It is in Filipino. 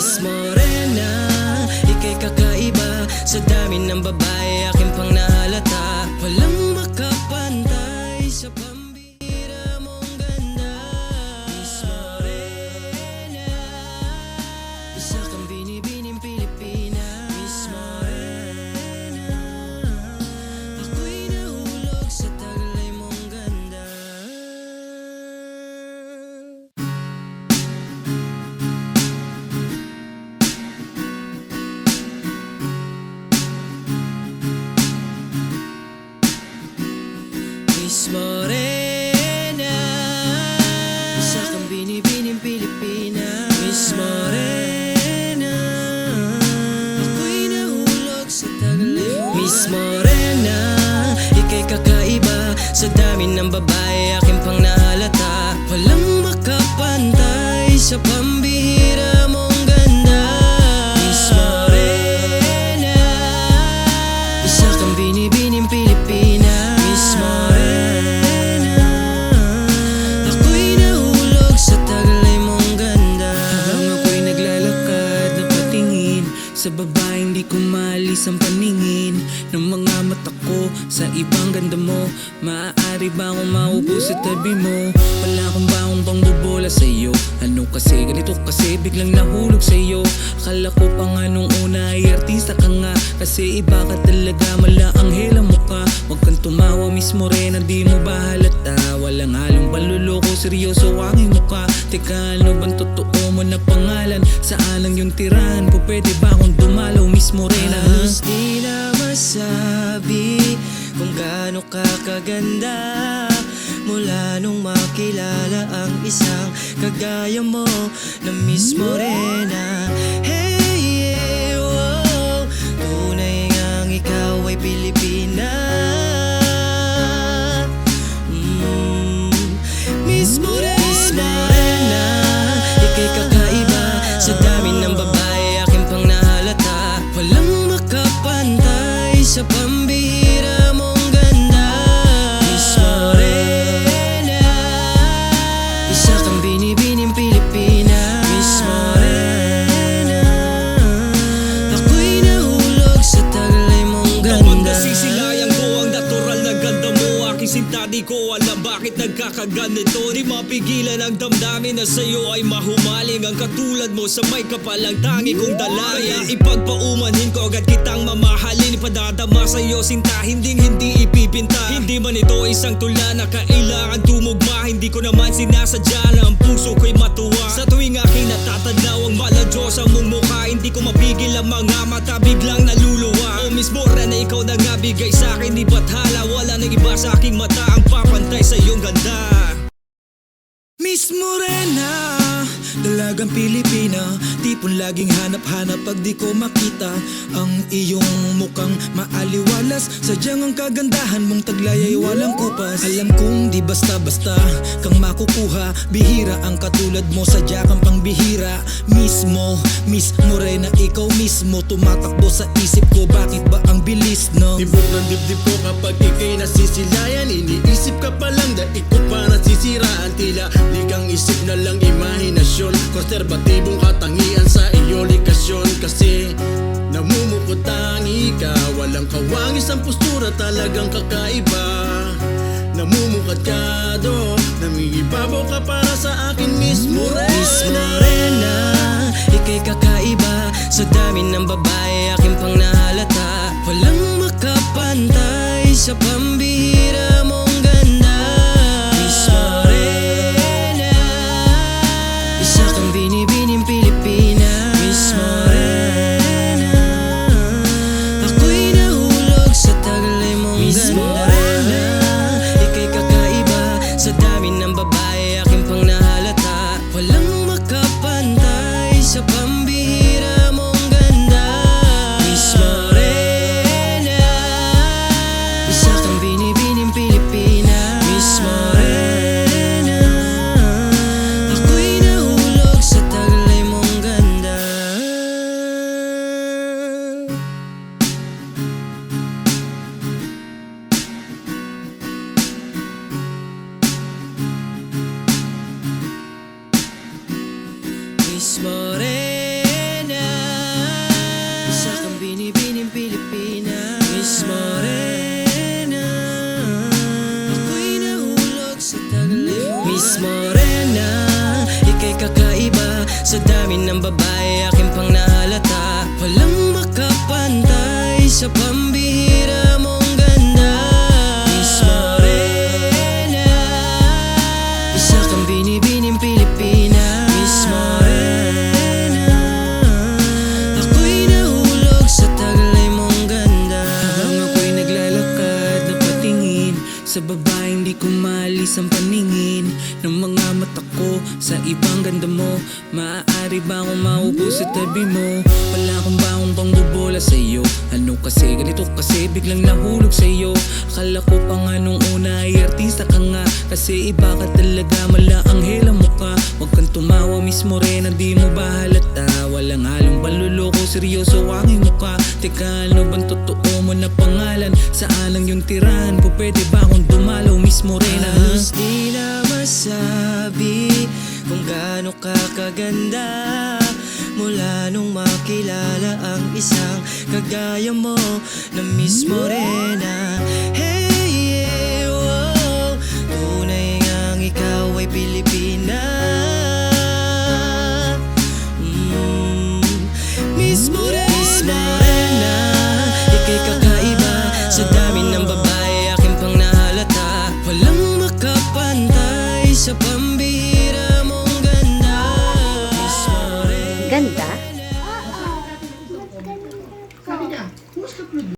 Miss Morena, ika'y kakaiba. Sa dami ng babae aking pang nahalata. Walang makapantay sa pambihira mong ganda. Miss Morena, isa kang binibining Pilipina. Miss Morena, ako'y nahulog sa taglay mong ganda. Miss Morena, isa kang binibining Pilipina. Miss Morena, ako'y nahulog sa taglay mo. Miss Morena, ika'y kakaiba. Sa dami ng babae aking pang nahalata. Walang makapantay sa pambihira mong ganda. Miss Morena, isa kang binibining Pilipina. Miss Morena, ako'y nahulog sa taglay mong ganda. Habang ako'y naglalakad na patingin sa babaeng di ko maalis ang paningin ng mga mata ko sa ibang ganda mo. Maaari ba akong maupo sa tabi mo? Wala akong baong pang bubola sa'yo. Ano kasi, ganito kasi, biglang nahulog sa'yo. Akala ko pa nga nung una ay artista ka nga. Kasi iba ka talaga, mala ang hela mo ka. Huwag kang tumawa, Miss Morena, di mo ba halata? Walang halong panluloko, seryoso ang iyong mukha. Teka, ano bang totoo mo na pangalan? Saan ang iyong tirahan ko? Pwede ba akong dumalaw, Miss Morena? Halos di na masabi kung gaano ka kaganda. Mula nung makilala ang isang kagaya mo na Miss Morena. Hey, yeah, wow, tunay ngang ikaw ay Pilipina. Miss Morena, ika'y kakaiba. Sa dami ng babae aking pang nahalata. Walang makapantay sa pambihira mong ganda. Miss Morena, isa kang binibining Pilipina. Miss Morena, ako'y nahulog sa taglay mong ganda. Kapag nasisilayan ko ang natural na ganda mo, aking sinta, di ko alam bakit nagkakaganito. Di mapigilan ang damdamin na sa'yo ay mahumaling. Ang katulad mo sa may kapalang tangi kong dalangin. Kaya ipagpaumanhin ko agad kitang mamahalin. Ipadadama sa'yo sinta, hindi ipipinta. Hindi man ito isang tula na kailangan tumugma. Hindi ko naman sinasadya na ang puso ko'y matuwa. Sa tuwing aking natatanaw ang maladyosa mong mukha, hindi ko mapigil ang mga mata, biglang naluluwa. Oh Miss Morena, ikaw na nga bigay sa'kin, di bathala. Wala nang iba sa aking mata ang papantay sa iyong ganda. Miss Morena, dalagang Pilipina. Tipong laging hanap-hanap pag di ko makita ang iyong mukhang maaliwalas. Sadyang ang kagandahan mong taglay ay walang kupas. Alam kong di basta-basta kang makukuha. Bihira ang katulad mo, sadya kang pangbihira. Miss Morena, ikaw mismo tumatakbo sa isip ko. Bakit ba ang bilis, no? Tibok ng dibdib ko kapag ika'y nasisilayan. Iniisip ka pa lang, daig ko pa nasisiraan. Tila ligang isip na lang imahinasyon. Konserbatibong katangian sa iyo likasyon. Kasi namumukutangi ka, walang kawangis ang postura, talagang kakaiba. Namumukad ka do, nangingibabaw ka para sa akin, Miss Morena. Miss Morena, ika'y kakaiba. Sa dami ng babae aking pang nahalata. Walang makapantay sa pambihira mong ganda. Miss Morena, isa kang binibining Pilipina. Miss Morena, ako'y nahulog sa taglay mong ganda. Miss Morena, ika'y kakaiba. Sa dami ng babae aking pang nahalata. Walang makapantay sa pambihira mong ganda. Miss Morena, isa kang binibining Pilipina. Miss Morena, ako'y nahulog sa taglay mong ganda. Miss Morena, Sa dami ng babae aking pang nahalata, walang makapantay sa pambihira mong ganda. Miss Morena, isa kang binibining Pilipina. Miss Morena, ako'y nahulog sa taglay mong ganda. Habang ako'y naglalakad na patingin sa babaeng di ko maalis ang paningin ng mga mata ko sa ibang ganda mo. Maaari ba akong maupo sa tabi mo? Wala akong baong pang bubola sa'yo. Ano kasi, ganito kasi, biglang nahulog sa'yo. Akala ko pa nga nung una ay artista ka nga, kasi iba ka talaga, mala ang hela mo ka. Huwag kang tumawa, Miss Morena, di mo ba halata? Walang halong panluloko, seryoso ang iyong mukha. Teka, ano bang totoo mo na pangalan? Saan ang iyong tirahan ko? Pwede ba akong dumalaw, Miss Morena? Halos di na masabi kung gaano ka kaganda, mula nung makilala ang isang kagaya mo na Miss Morena. Hey,